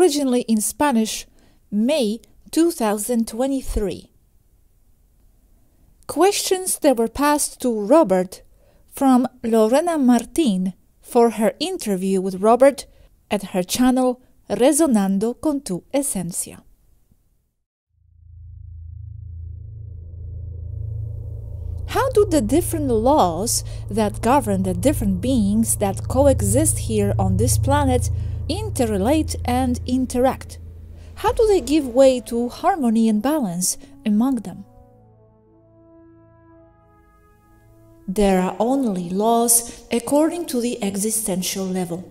originally in Spanish, May 2023. Questions that were passed to Robert from Lorena Martin for her interview with Robert at her channel Resonando con tu Esencia. How do the different laws that govern the different beings that coexist here on this planet interrelate and interact? How do they give way to harmony and balance among them? There are only laws according to the existential level,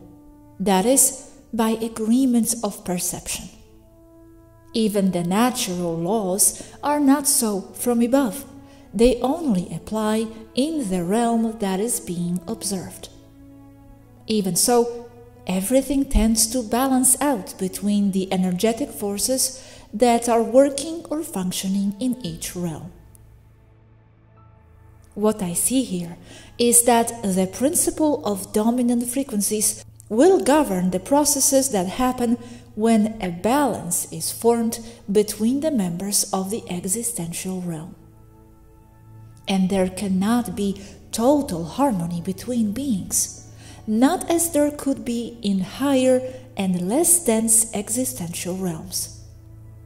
that is, by agreements of perception. Even the natural laws are not so from above. They only apply in the realm that is being observed. Even so, everything tends to balance out between the energetic forces that are working or functioning in each realm. What I see here is that the principle of dominant frequencies will govern the processes that happen when a balance is formed between the members of the existential realm. And there cannot be total harmony between beings, not as there could be in higher and less dense existential realms.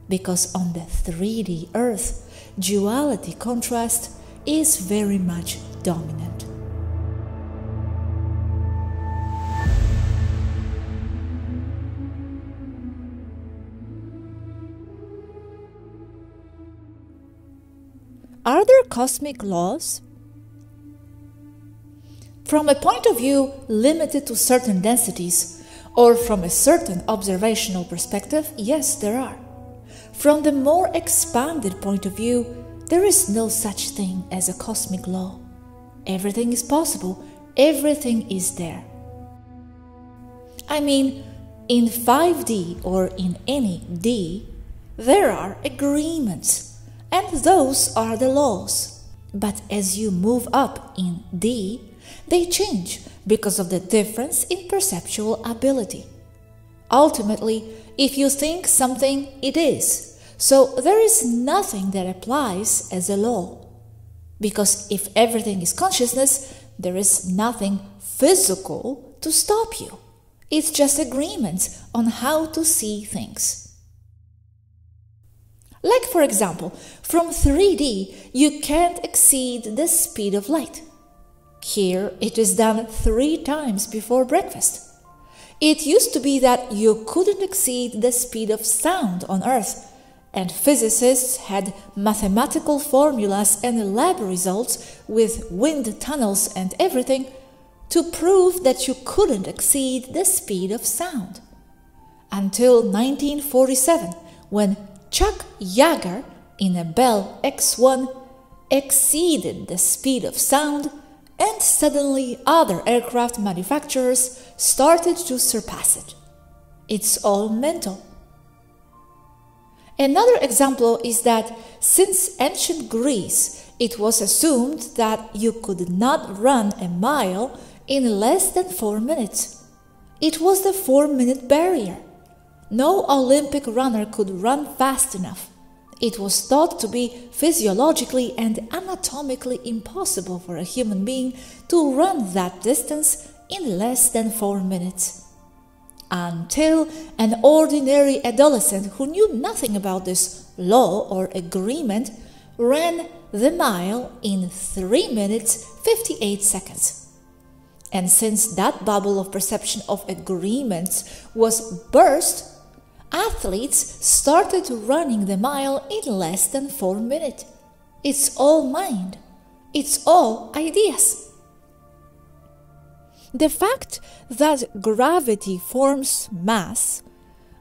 Because on the 3D Earth, duality contrast is very much dominant. Are there cosmic laws? From a point of view limited to certain densities, or from a certain observational perspective, yes, there are. From the more expanded point of view, there is no such thing as a cosmic law. Everything is possible, everything is there. I mean, in 5D or in any D, there are agreements. And those are the laws. But as you move up in D, they change because of the difference in perceptual ability. Ultimately, if you think something, it is. So there is nothing that applies as a law. Because if everything is consciousness, there is nothing physical to stop you. It's just agreements on how to see things. Like, for example, from 3D, you can't exceed the speed of light. Here, it is done 3 times before breakfast. It used to be that you couldn't exceed the speed of sound on Earth, and physicists had mathematical formulas and lab results with wind tunnels and everything to prove that you couldn't exceed the speed of sound. Until 1947, when Chuck Yeager in a Bell X-1 exceeded the speed of sound, and suddenly other aircraft manufacturers started to surpass it. It's all mental. Another example is that since ancient Greece, it was assumed that you could not run a mile in less than 4 minutes. It was the 4-minute barrier. No Olympic runner could run fast enough. It was thought to be physiologically and anatomically impossible for a human being to run that distance in less than 4 minutes. Until an ordinary adolescent who knew nothing about this law or agreement ran the mile in 3 minutes 58 seconds. And since that bubble of perception of agreements was burst, athletes started running the mile in less than 4 minutes. It's all mind. It's all ideas. The fact that gravity forms mass,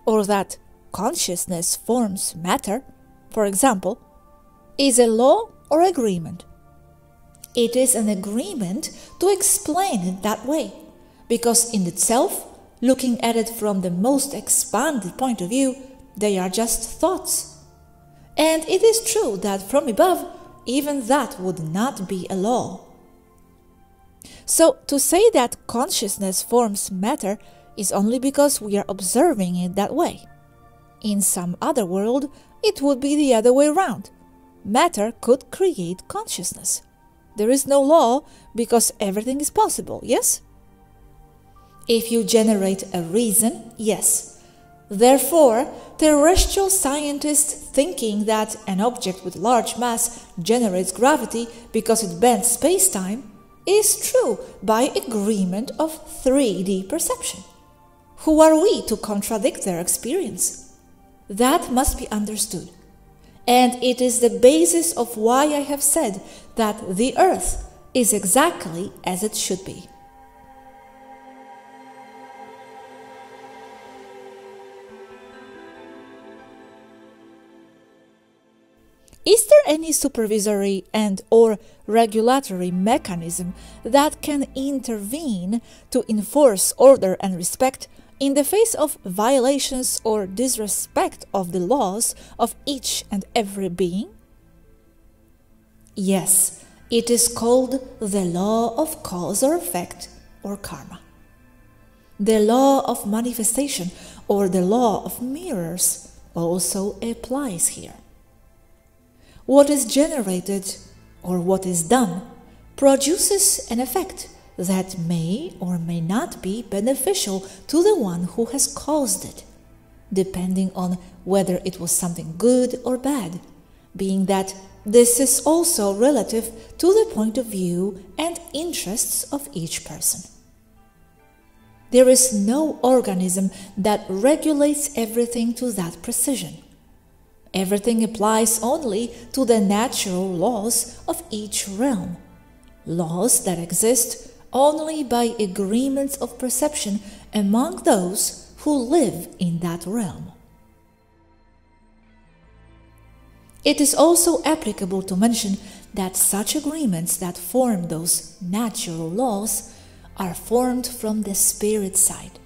or that consciousness forms matter, for example, is a law or agreement. It is an agreement to explain it that way, because in itself, looking at it from the most expanded point of view, they are just thoughts. And it is true that from above, even that would not be a law. So to say that consciousness forms matter is only because we are observing it that way. In some other world, it would be the other way around. Matter could create consciousness. There is no law because everything is possible, yes? If you generate a reason, yes. Therefore, terrestrial scientists thinking that an object with large mass generates gravity because it bends space-time is true by agreement of 3D perception. Who are we to contradict their experience? That must be understood. And it is the basis of why I have said that the Earth is exactly as it should be. Is there any supervisory and/or regulatory mechanism that can intervene to enforce order and respect in the face of violations or disrespect of the laws of each and every being? Yes, it is called the law of cause or effect, or karma. The law of manifestation, or the law of mirrors, also applies here. What is generated, or what is done, produces an effect that may or may not be beneficial to the one who has caused it, depending on whether it was something good or bad, being that this is also relative to the point of view and interests of each person. There is no organism that regulates everything to that precision. Everything applies only to the natural laws of each realm, laws that exist only by agreements of perception among those who live in that realm. It is also applicable to mention that such agreements that form those natural laws are formed from the spirit side.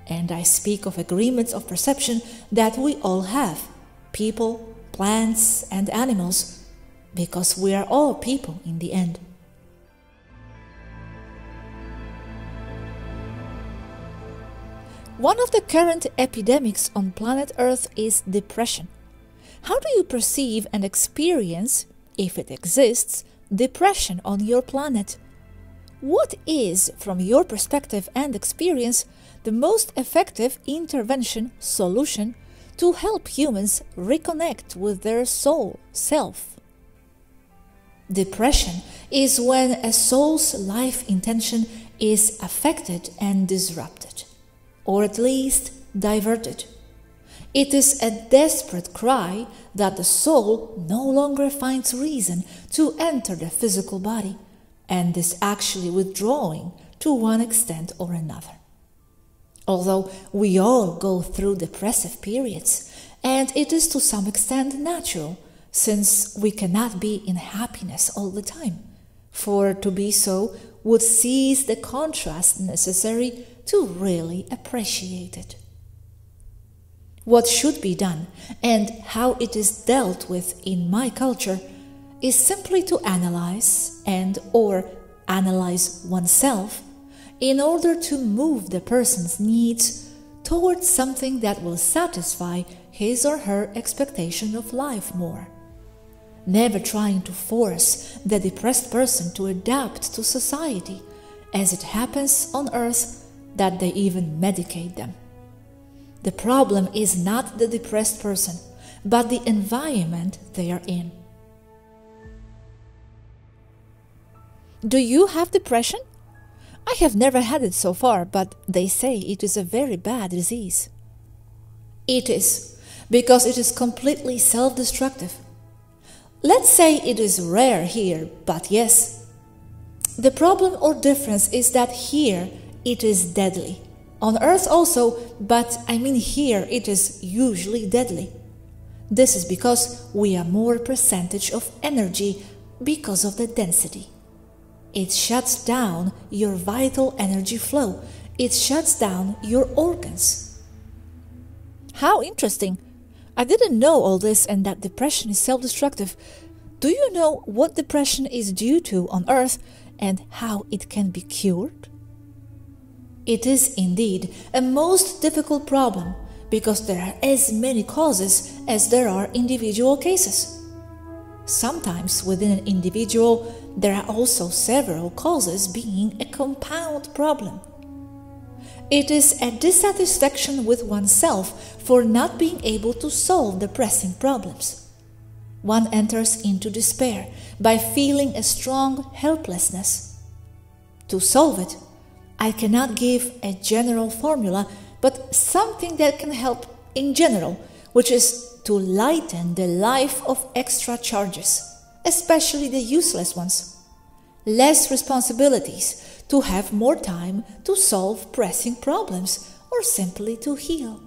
And I speak of agreements of perception that we all have, people, plants, and animals, because we are all people in the end. One of the current epidemics on planet Earth is depression. How do you perceive and experience, if it exists, depression on your planet? What is, from your perspective and experience, the most effective intervention solution to help humans reconnect with their soul, self? Depression is when a soul's life intention is affected and disrupted, or at least diverted. It is a desperate cry that the soul no longer finds reason to enter the physical body and is actually withdrawing to one extent or another. Although we all go through depressive periods, and it is to some extent natural, since we cannot be in happiness all the time, for to be so would seize the contrast necessary to really appreciate it. What should be done, and how it is dealt with in my culture, is simply to analyze and/or analyze oneself in order to move the person's needs towards something that will satisfy his or her expectation of life more. Never trying to force the depressed person to adapt to society, as it happens on Earth that they even medicate them. The problem is not the depressed person, but the environment they are in. Do you have depression? I have never had it so far, but they say it is a very bad disease. It is, because it is completely self-destructive. Let's say it is rare here, but yes. The problem or difference is that here it is deadly. On Earth also, but I mean here it is usually deadly. This is because we are more percentage of energy because of the density. It shuts down your vital energy flow. It shuts down your organs. How interesting! I didn't know all this and that depression is self-destructive. Do you know what depression is due to on Earth and how it can be cured? It is indeed a most difficult problem because there are as many causes as there are individual cases. Sometimes within an individual, there are also several causes being a compound problem. It is a dissatisfaction with oneself for not being able to solve the pressing problems. One enters into despair by feeling a strong helplessness. To solve it, I cannot give a general formula, but something that can help in general, which is to lighten the life of extra charges, especially the useless ones. Less responsibilities, to have more time to solve pressing problems or simply to heal.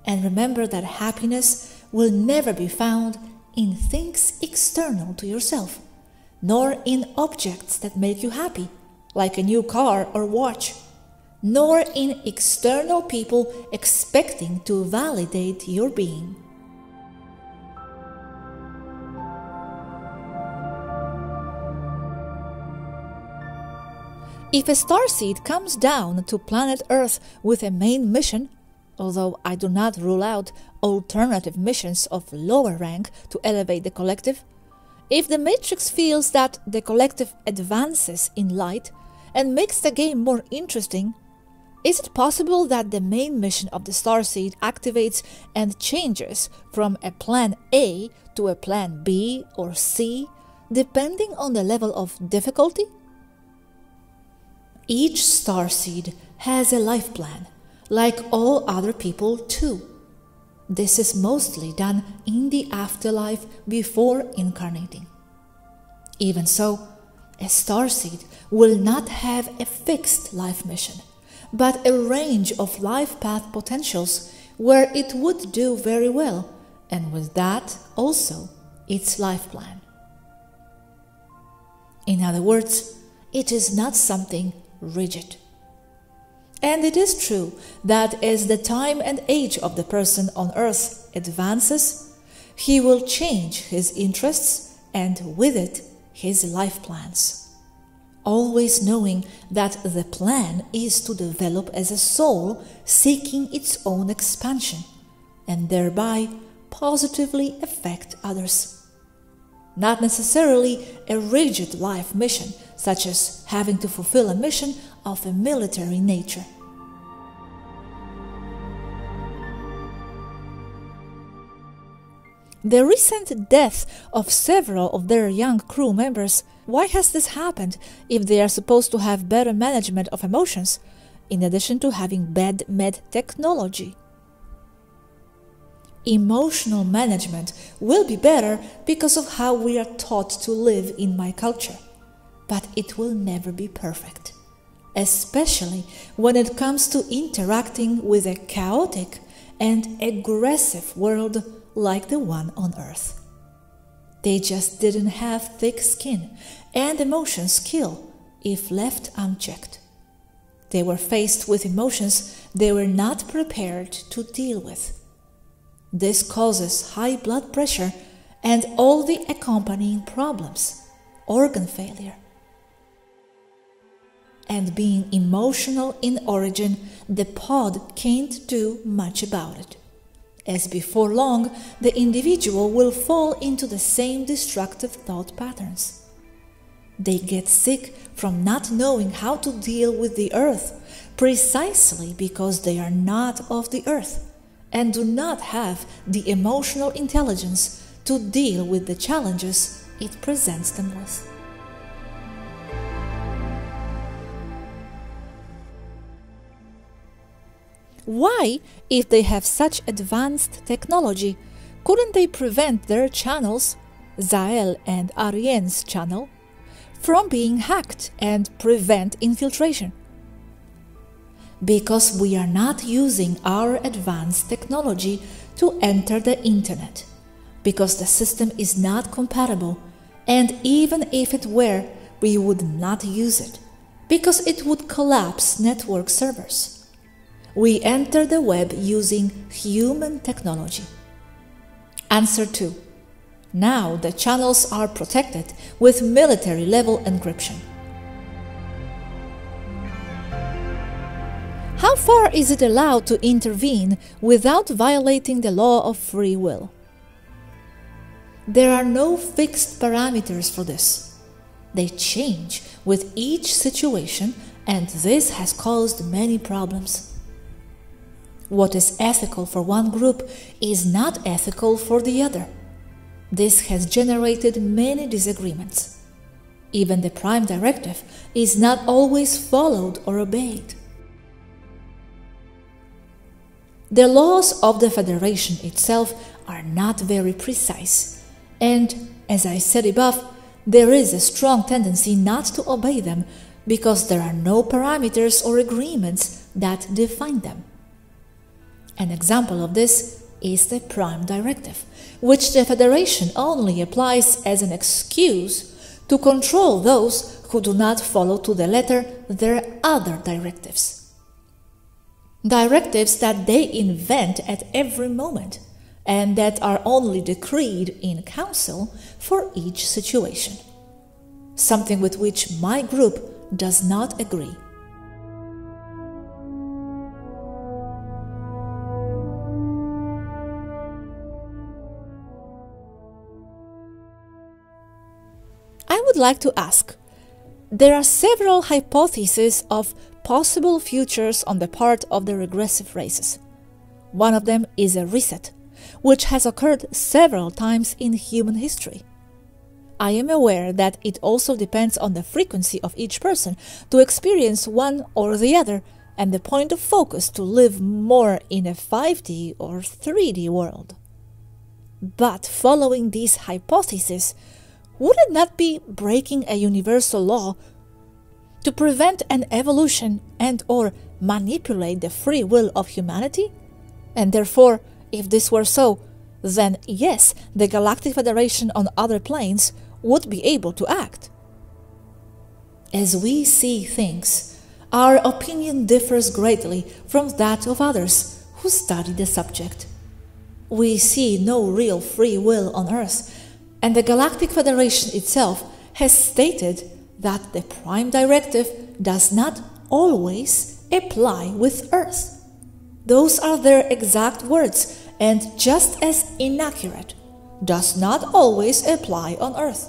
And remember that happiness will never be found in things external to yourself, nor in objects that make you happy, like a new car or watch, nor in external people expecting to validate your being. If a starseed comes down to planet Earth with a main mission, although I do not rule out alternative missions of lower rank to elevate the collective, if the Matrix feels that the collective advances in light and makes the game more interesting, is it possible that the main mission of the starseed activates and changes from a plan A to a plan B or C, depending on the level of difficulty? Each starseed has a life plan, like all other people too. This is mostly done in the afterlife before incarnating. Even so, a starseed will not have a fixed life mission, but a range of life path potentials where it would do very well, and with that also its life plan. In other words, it is not something rigid. And it is true that as the time and age of the person on earth advances, he will change his interests and with it his life plans, always knowing that the plan is to develop as a soul seeking its own expansion and thereby positively affect others. Not necessarily a rigid life mission, such as having to fulfill a mission of a military nature. The recent death of several of their young crew members, why has this happened if they are supposed to have better management of emotions, in addition to having bad med technology? Emotional management will be better because of how we are taught to live in my culture, but it will never be perfect, especially when it comes to interacting with a chaotic and aggressive world like the one on Earth. They just didn't have thick skin, and emotions kill if left unchecked. They were faced with emotions they were not prepared to deal with. This causes high blood pressure and all the accompanying problems, organ failure. And being emotional in origin, the pod can't do much about it, as before long the individual will fall into the same destructive thought patterns. They get sick from not knowing how to deal with the earth, precisely because they are not of the earth and do not have the emotional intelligence to deal with the challenges it presents them with. Why, if they have such advanced technology, couldn't they prevent their channels, Zael and ARIEN's channel, from being hacked and prevent infiltration? Because we are not using our advanced technology to enter the internet, because the system is not compatible, and even if it were, we would not use it, because it would collapse network servers. We enter the web using human technology. Answer 2. Now the channels are protected with military-level encryption. How far is it allowed to intervene without violating the law of free will? There are no fixed parameters for this. They change with each situation, and this has caused many problems. What is ethical for one group is not ethical for the other. This has generated many disagreements. Even the prime directive is not always followed or obeyed. The laws of the Federation itself are not very precise, and, as I said above, there is a strong tendency not to obey them because there are no parameters or agreements that define them. An example of this is the Prime Directive, which the Federation only applies as an excuse to control those who do not follow to the letter their other directives. Directives that they invent at every moment, and that are only decreed in council for each situation. Something with which my group does not agree. I would like to ask, there are several hypotheses of possible futures on the part of the regressive races. One of them is a reset, which has occurred several times in human history. I am aware that it also depends on the frequency of each person to experience one or the other, and the point of focus to live more in a 5D or 3D world. But following these hypotheses, would it not be breaking a universal law to prevent an evolution and/or manipulate the free will of humanity? And therefore, if this were so, then yes, the Galactic Federation on other planes would be able to act. As we see things, our opinion differs greatly from that of others who study the subject. We see no real free will on Earth, and the Galactic Federation itself has stated that the Prime Directive does not always apply with Earth. Those are their exact words, and just as inaccurate, does not always apply on Earth.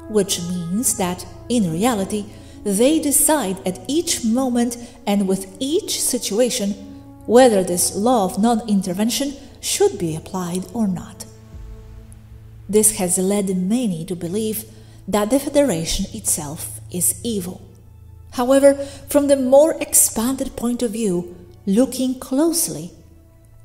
Which means that, in reality, they decide at each moment and with each situation whether this law of non-intervention should be applied or not. This has led many to believe that the Federation itself is evil. However, from the more expanded point of view, looking closely,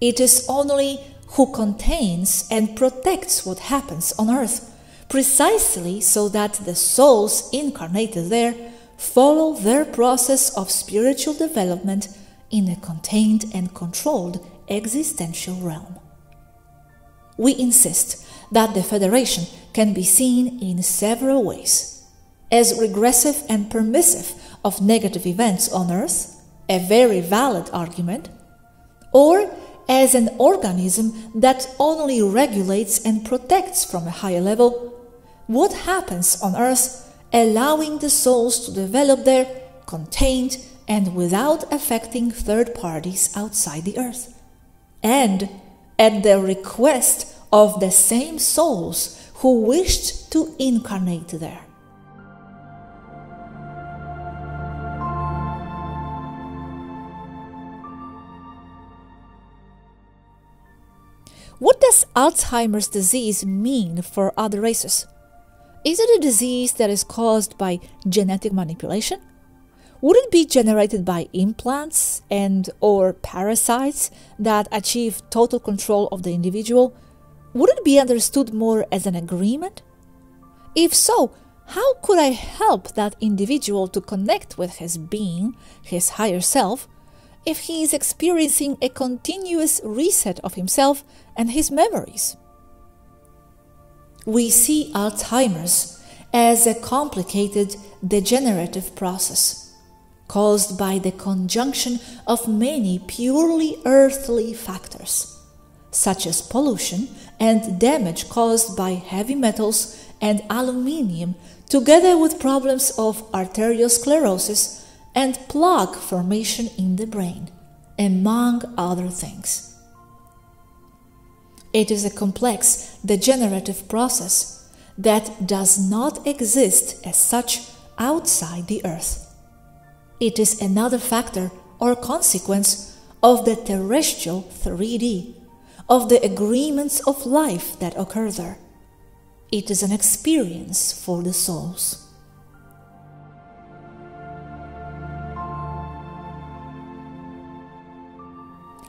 it is only who contains and protects what happens on Earth, precisely so that the souls incarnated there follow their process of spiritual development in a contained and controlled existential realm. We insist that the Federation can be seen in several ways: as regressive and permissive of negative events on Earth, a very valid argument, or as an organism that only regulates and protects from a higher level what happens on Earth, allowing the souls to develop there contained and without affecting third parties outside the Earth, and at the request of the same souls who wished to incarnate there. What does Alzheimer's disease mean for other races? Is it a disease that is caused by genetic manipulation? Would it be generated by implants and/or parasites that achieve total control of the individual? Would it be understood more as an agreement? If so, how could I help that individual to connect with his being, his higher self, if he is experiencing a continuous reset of himself and his memories? We see Alzheimer's as a complicated degenerative process caused by the conjunction of many purely earthly factors, such as pollution and damage caused by heavy metals and aluminium, together with problems of arteriosclerosis and plaque formation in the brain, among other things. It is a complex degenerative process that does not exist as such outside the Earth. It is another factor or consequence of the terrestrial 3D, of the agreements of life that occur there. It is an experience for the souls.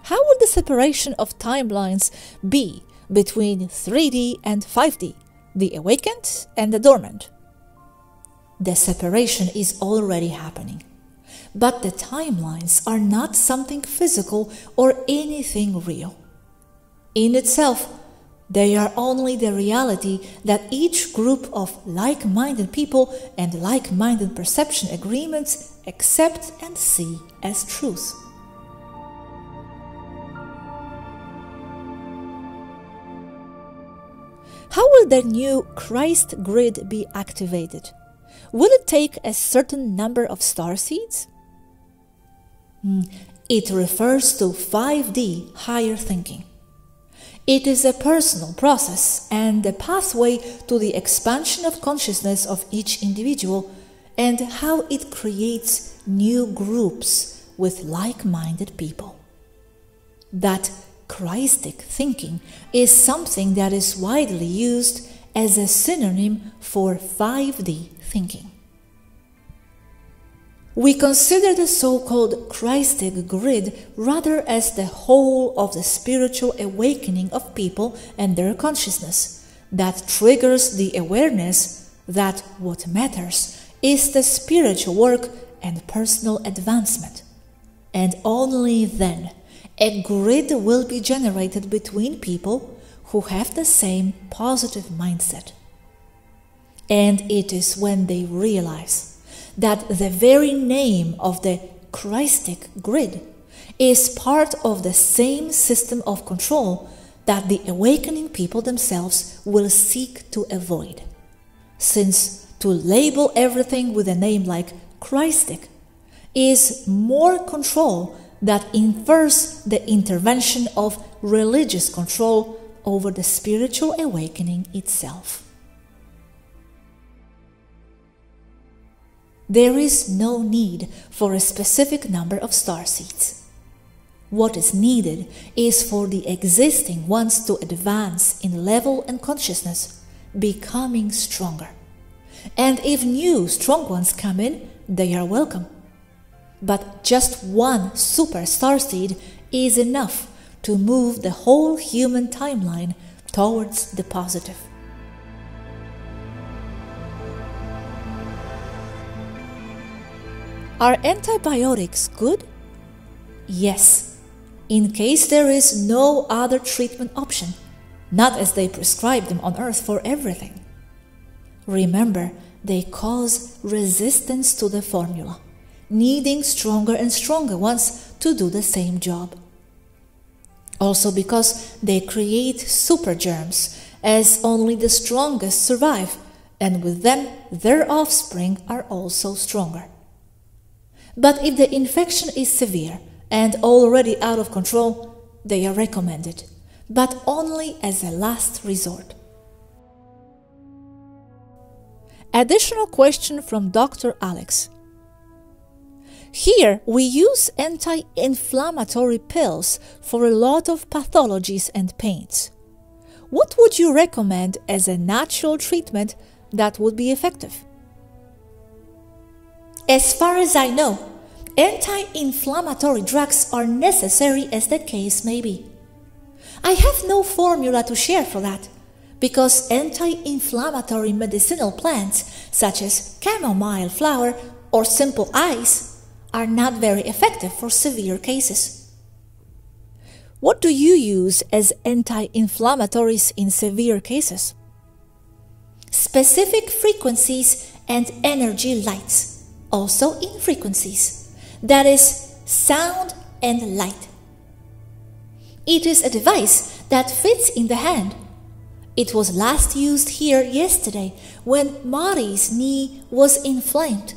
How would the separation of timelines be between 3D and 5D, the awakened and the dormant? The separation is already happening, but the timelines are not something physical or anything real. In itself, they are only the reality that each group of like-minded people and like-minded perception agreements accept and see as truth. How will the new Christ grid be activated? Will it take a certain number of starseeds? It refers to 5D higher thinking. It is a personal process and a pathway to the expansion of consciousness of each individual and how it creates new groups with like-minded people. That Christic thinking is something that is widely used as a synonym for 5D thinking. We consider the so-called Christic grid rather as the whole of the spiritual awakening of people and their consciousness that triggers the awareness that what matters is the spiritual work and personal advancement. And only then a grid will be generated between people who have the same positive mindset. And it is when they realize that the very name of the Christic grid is part of the same system of control that the awakening people themselves will seek to avoid. Since to label everything with a name like Christic is more control that infers the intervention of religious control over the spiritual awakening itself. There is no need for a specific number of starseeds. What is needed is for the existing ones to advance in level and consciousness, becoming stronger. And if new strong ones come in, they are welcome. But just one super starseed is enough to move the whole human timeline towards the positive. Are antibiotics good? Yes, in case there is no other treatment option, not as they prescribe them on Earth for everything. Remember, they cause resistance to the formula, needing stronger and stronger ones to do the same job. Also because they create super germs, as only the strongest survive, and with them their offspring are also stronger. But if the infection is severe and already out of control, they are recommended, but only as a last resort. Additional question from Dr. Alex. Here we use anti-inflammatory pills for a lot of pathologies and pains. What would you recommend as a natural treatment that would be effective? As far as I know, anti-inflammatory drugs are necessary as the case may be. I have no formula to share for that, because anti-inflammatory medicinal plants such as chamomile flower or simple ice are not very effective for severe cases. What do you use as anti-inflammatories in severe cases? Specific frequencies and energy lights, also in frequencies, that is, sound and light. It is a device that fits in the hand. It was last used here yesterday when Mari's knee was inflamed.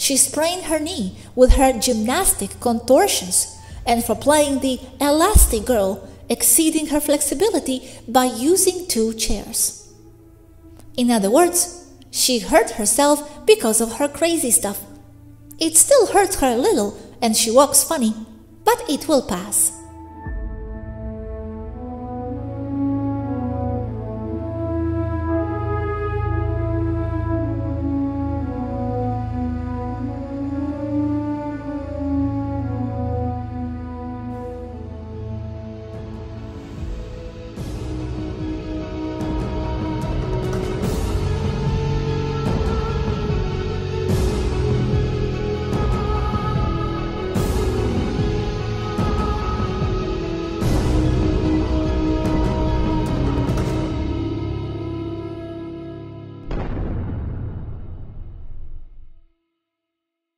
She sprained her knee with her gymnastic contortions and for playing the elastic girl, exceeding her flexibility by using 2 chairs. In other words, she hurt herself because of her crazy stuff. It still hurts her a little and she walks funny, but it will pass.